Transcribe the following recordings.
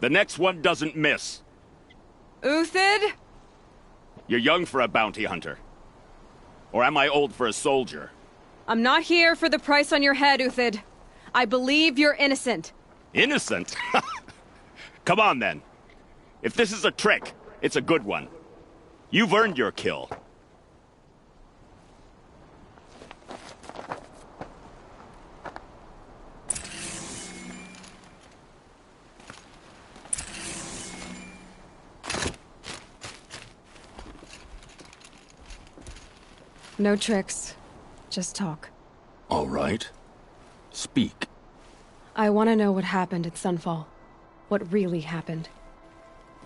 The next one doesn't miss. Uthid? You're young for a bounty hunter. Or am I old for a soldier? I'm not here for the price on your head, Uthid. I believe you're innocent. Innocent? Come on, then. If this is a trick, it's a good one. You've earned your kill. No tricks. Just talk. All right. Speak. I want to know what happened at Sunfall. What really happened.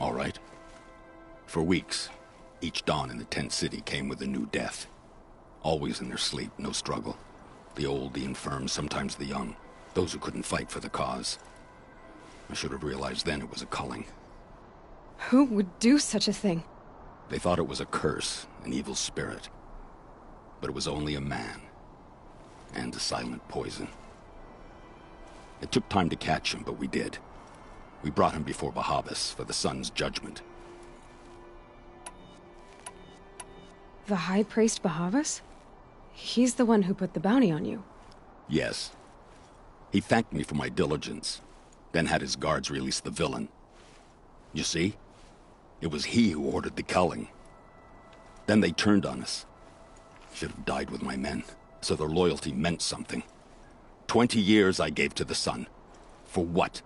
All right. For weeks, each dawn in the tent city came with a new death. Always in their sleep, no struggle. The old, the infirm, sometimes the young. Those who couldn't fight for the cause. I should have realized then it was a culling. Who would do such a thing? They thought it was a curse, an evil spirit. But it was only a man. And a silent poison. It took time to catch him, but we did. We brought him before Bahavas for the sun's judgment. The High Priest Bahavas? He's the one who put the bounty on you. Yes. He thanked me for my diligence, then had his guards release the villain. You see? It was he who ordered the culling. Then they turned on us. Should have died with my men, so their loyalty meant something. 20 years I gave to the sun. For what?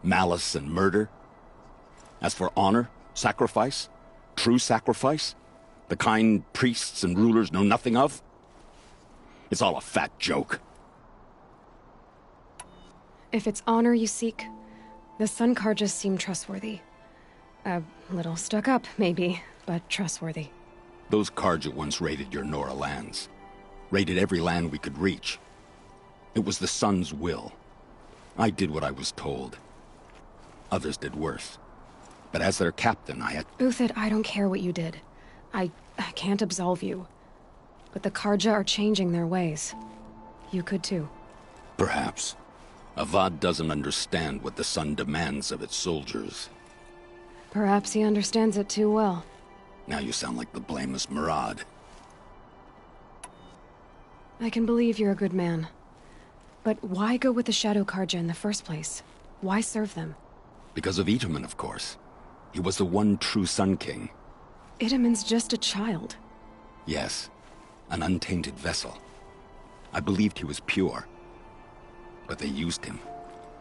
Malice and murder? As for honor, sacrifice, true sacrifice, the kind priests and rulers know nothing of? It's all a fat joke. If it's honor you seek, the Sun Carjas seem trustworthy. A little stuck up, maybe, but trustworthy. Those Carja once raided your Nora lands. Raided every land we could reach. It was the Sun's will. I did what I was told. Others did worse. But as their captain, I had... Uthid, I don't care what you did. I can't absolve you. But the Carja are changing their ways. You could too. Perhaps. Avad doesn't understand what the Sun demands of its soldiers. Perhaps he understands it too well. Now you sound like the blameless Murad. I can believe you're a good man. But why go with the Shadow Carja in the first place? Why serve them? Because of Itamen, of course. He was the one true Sun King. Itamen's just a child. Yes. An untainted vessel. I believed he was pure. But they used him.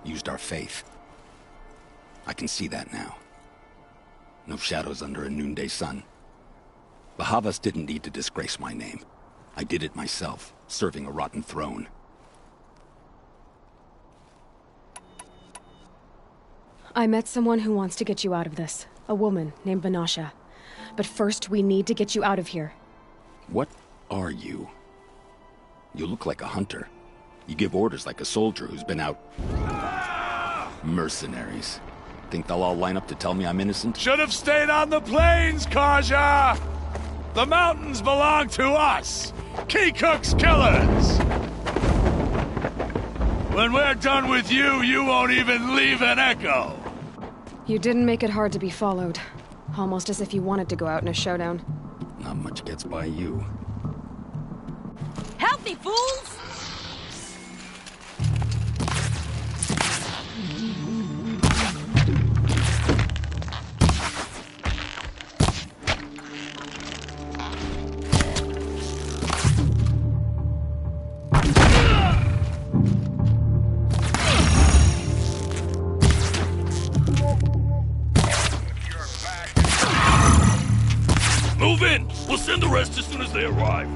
Used our faith. I can see that now. No shadows under a noonday sun. Bahavas didn't need to disgrace my name. I did it myself, serving a rotten throne. I met someone who wants to get you out of this. A woman named Vanasha. But first, we need to get you out of here. What are you? You look like a hunter. You give orders like a soldier who's been out... Mercenaries. Think they'll all line up to tell me I'm innocent? Should have stayed on the plains, Carja! The mountains belong to us! Keekook's killers! When we're done with you, you won't even leave an echo! You didn't make it hard to be followed. Almost as if you wanted to go out in a showdown. Not much gets by you. Help me, fools! Move in! We'll send the rest as soon as they arrive.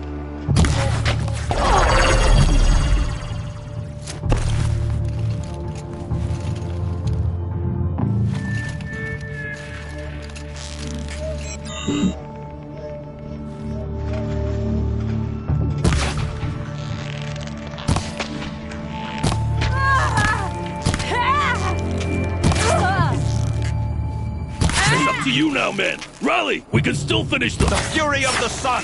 It's up to you now, men. Rally! We can still finish the fury of the sun!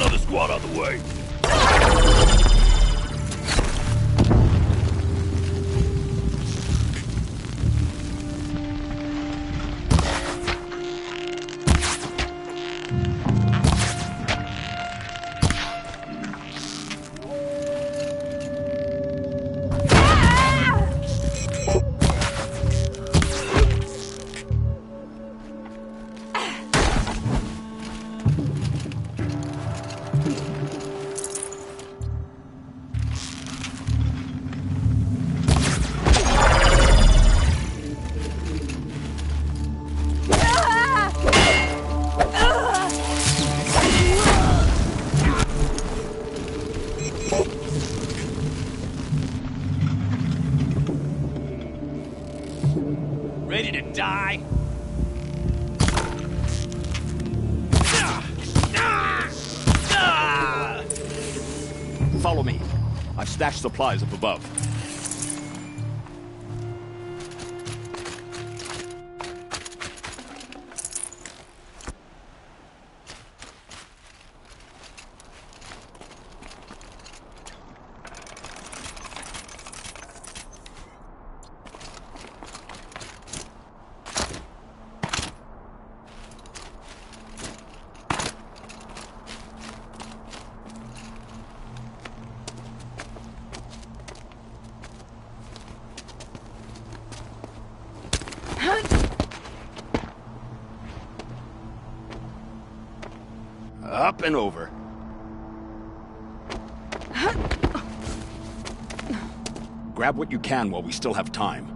another squad on the way. Ready to die? Follow me. I've stashed supplies up above. Up and over. Grab what you can while we still have time.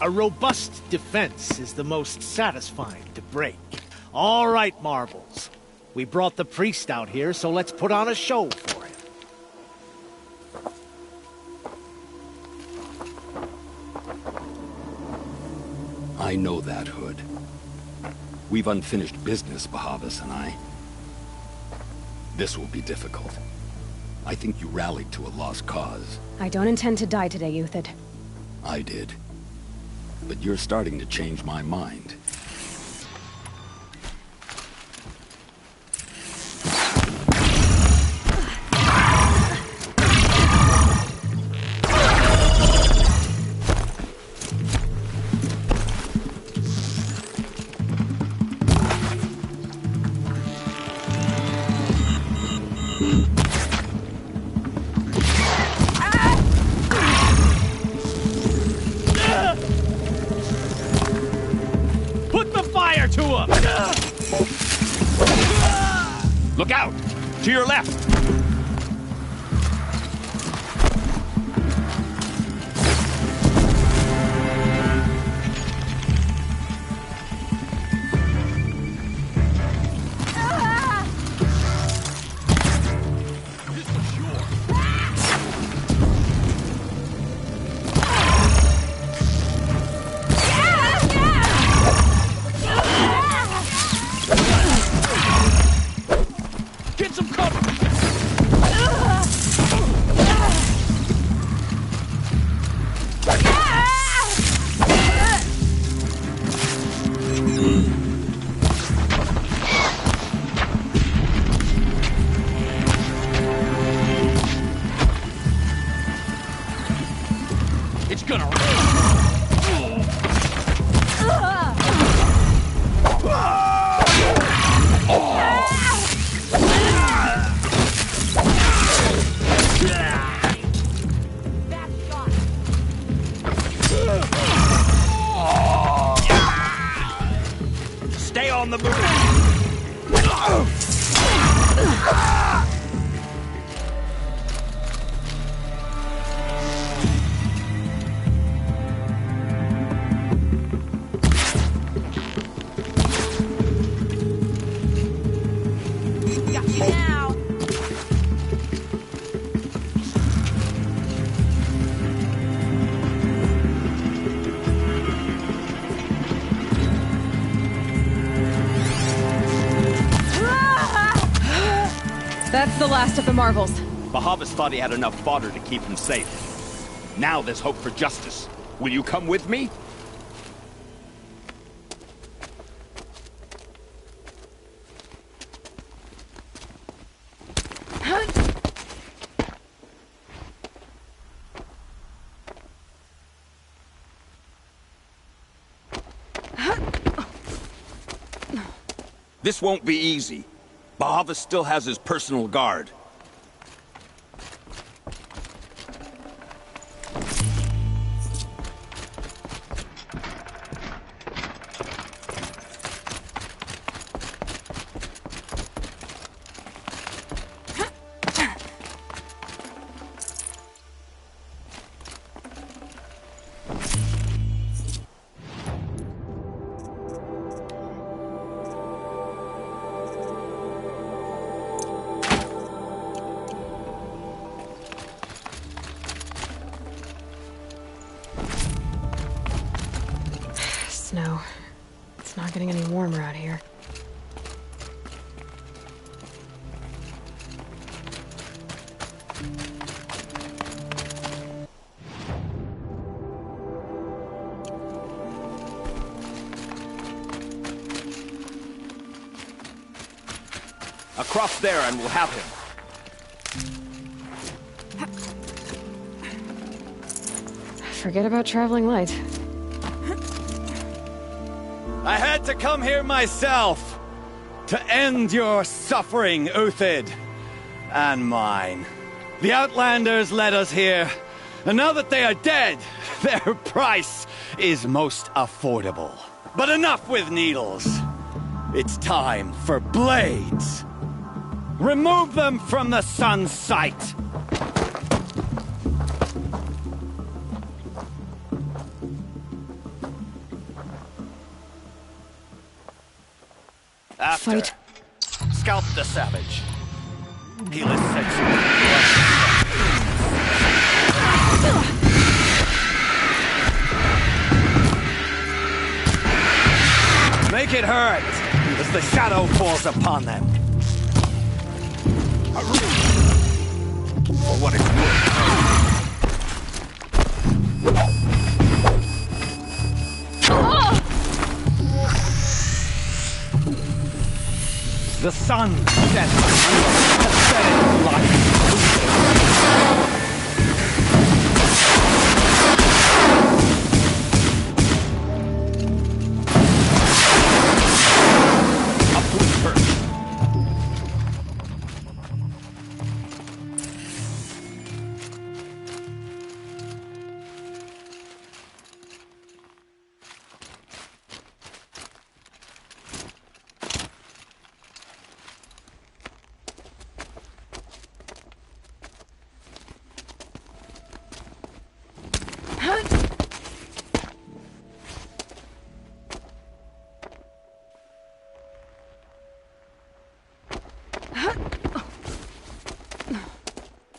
A robust defense is the most satisfying to break. All right, Marbles. We brought the priest out here, so let's put on a show for him. I know that, Hood. We've unfinished business, Bahavas and I. This will be difficult. I think you rallied to a lost cause. I don't intend to die today, Euthyd. I did. But you're starting to change my mind. Look out! To your left! Stay on the move! That's the last of the marvels. Bahavas thought he had enough fodder to keep him safe. Now there's hope for justice. Will you come with me? This won't be easy. Bahavas still has his personal guard. Snow. It's not getting any warmer out here. Across there and we'll have him. Forget about traveling light. I had to come here myself to end your suffering, Uthid, and mine. The Outlanders led us here, and now that they are dead, their price is most affordable. But enough with needles. It's time for blades. Remove them from the sun's sight. After, Fight. scalp the savage. Helis said so. Make it hurt as the shadow falls upon them. For what it's worth. The sun sets under pathetic light.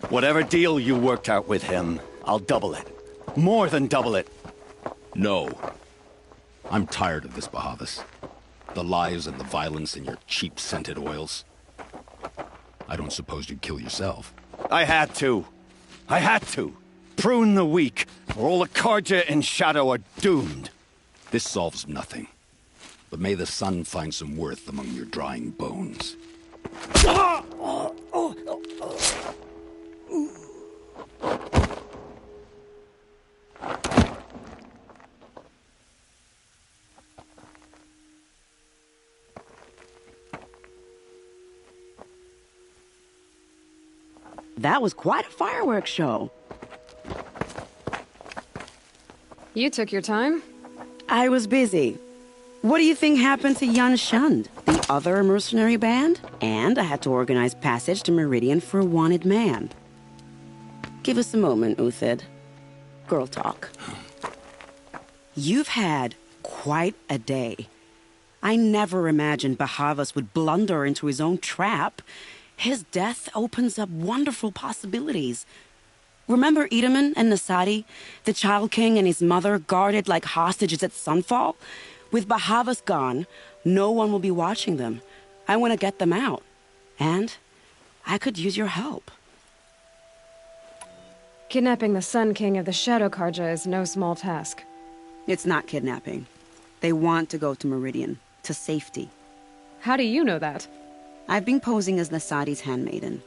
Whatever deal you worked out with him, I'll double it. More than double it. No. I'm tired of this, Bahavas. The lies and the violence and your cheap scented oils. I don't suppose you'd kill yourself. I had to. I had to. Prune the weak, or all the Carja in Shadow are doomed. This solves nothing. But may the sun find some worth among your drying bones. That was quite a fireworks show. You took your time. I was busy. What do you think happened to Yan Shund, the other mercenary band? And I had to organize passage to Meridian for a wanted man. Give us a moment, Uthid. Girl talk. You've had quite a day. I never imagined Bahavas would blunder into his own trap. His death opens up wonderful possibilities. Remember Edaman and Nasadi, the Child King and his mother guarded like hostages at sunfall? With Bahavas gone, no one will be watching them. I want to get them out. And I could use your help. Kidnapping the Sun King of the Shadow Karja is no small task. It's not kidnapping. They want to go to Meridian, to safety. How do you know that? I've been posing as Nasadi's handmaiden.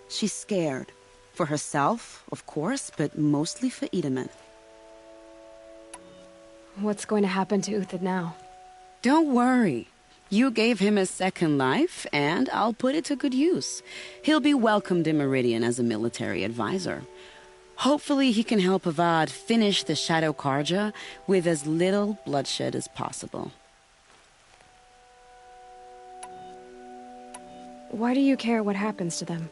She's scared. For herself, of course, but mostly for Itamen. What's going to happen to Uthid now? Don't worry. You gave him a second life, and I'll put it to good use. He'll be welcomed in Meridian as a military advisor. Hopefully he can help Avad finish the Shadow Karja with as little bloodshed as possible. Why do you care what happens to them?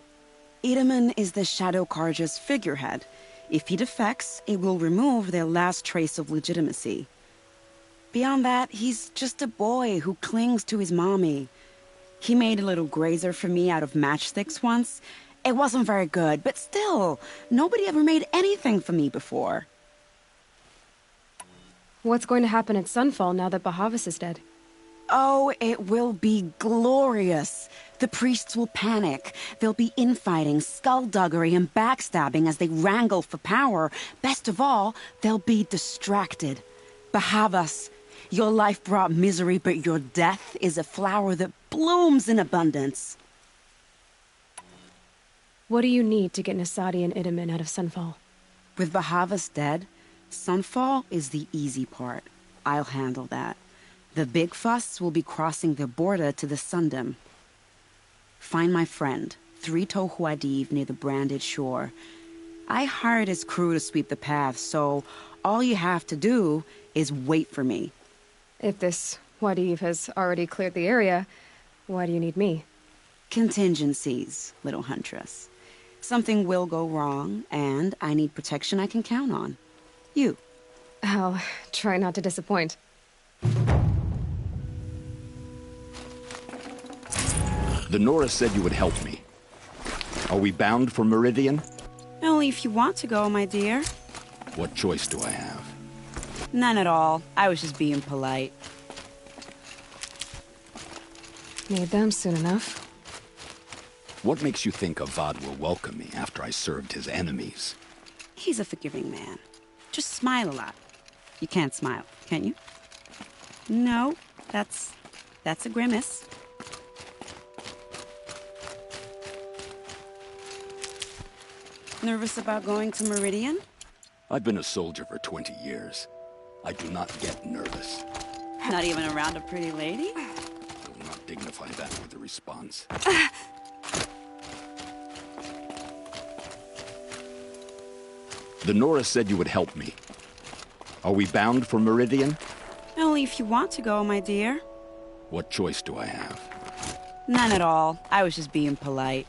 Itamen is the Shadow Karja's figurehead. If he defects, it will remove their last trace of legitimacy. Beyond that, he's just a boy who clings to his mommy. He made a little grazer for me out of matchsticks once. It wasn't very good, but still, nobody ever made anything for me before. What's going to happen at Sunfall now that Bahavas is dead? Oh, it will be glorious. The priests will panic. There'll be infighting, skullduggery, and backstabbing as they wrangle for power. Best of all, they'll be distracted. Bahavas, your life brought misery, but your death is a flower that blooms in abundance. What do you need to get Nasadi and Itamen out of Sunfall? With Bahavas dead, Sunfall is the easy part. I'll handle that. The big fuss will be crossing the border to the Sundom. Find my friend, Three-Toe Huadiv, near the branded shore. I hired his crew to sweep the path, so all you have to do is wait for me. If this Huadiv has already cleared the area, why do you need me? Contingencies, little huntress. Something will go wrong, and I need protection I can count on. You. I'll try not to disappoint. The Nora said you would help me. Are we bound for Meridian? Only if you want to go, my dear. What choice do I have? None at all. I was just being polite. Need them soon enough. What makes you think Avad will welcome me after I served his enemies? He's a forgiving man. Just smile a lot. You can't smile, can you? No, that's a grimace. Nervous about going to Meridian? I've been a soldier for 20 years. I do not get nervous. Not even around a pretty lady? I will not dignify that with a response. The Nora said you would help me. Are we bound for Meridian? Only if you want to go, my dear. What choice do I have? None at all. I was just being polite.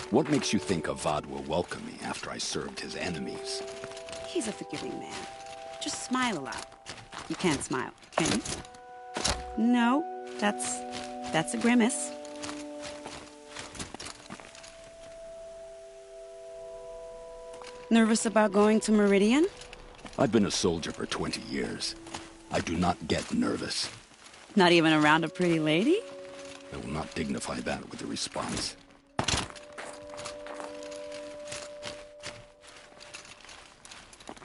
What makes you think Avad will welcome me after I served his enemies? He's a forgiving man. Just smile a lot. You can't smile, can you? No, that's a grimace. Nervous about going to Meridian? I've been a soldier for 20 years. I do not get nervous. Not even around a pretty lady? I will not dignify that with a response.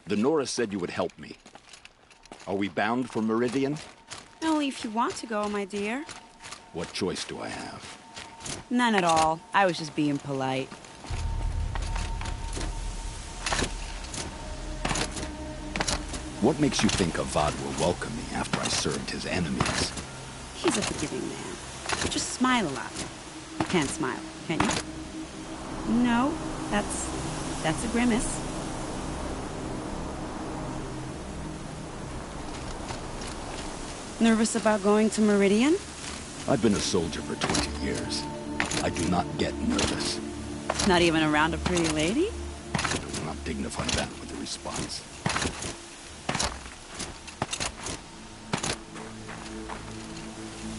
The Nora said you would help me. Are we bound for Meridian? Only if you want to go, my dear. What choice do I have? None at all. I was just being polite. What makes you think Avad will welcome me after I served his enemies? He's a forgiving man. Just smile a lot. You can't smile, can you? No, that's a grimace. Nervous about going to Meridian? I've been a soldier for 20 years. I do not get nervous. Not even around a pretty lady? I will not dignify that with a response.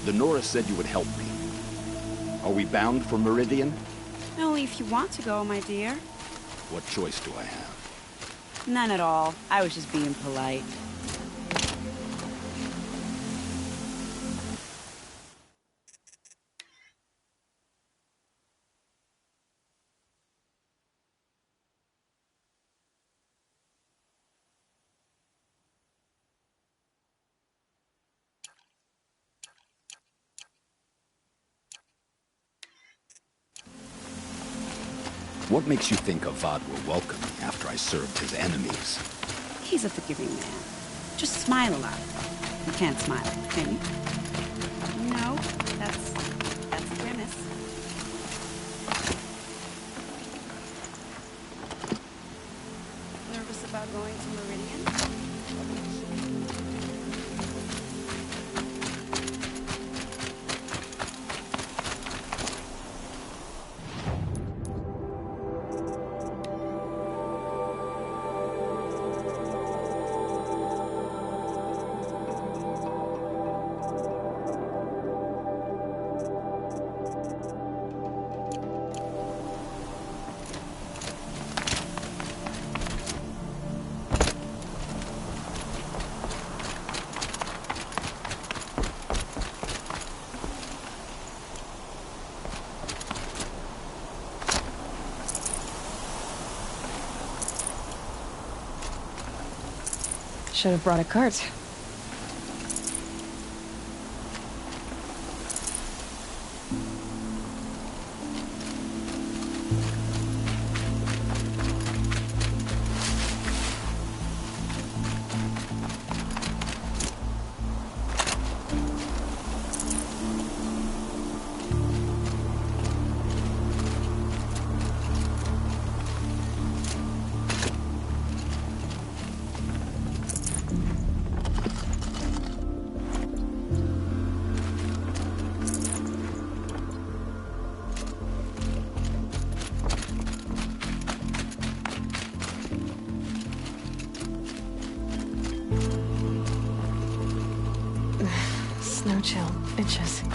The Nora said you would help me. Are we bound for Meridian? Only if you want to go, my dear. What choice do I have? None at all. I was just being polite. What makes you think Avad will welcome me after I served his enemies? He's a forgiving man. Just smile a lot. You can't smile, can you? No, that's a grimace. Nervous about going to Meridian? Should have brought a cart. Snow chill itches.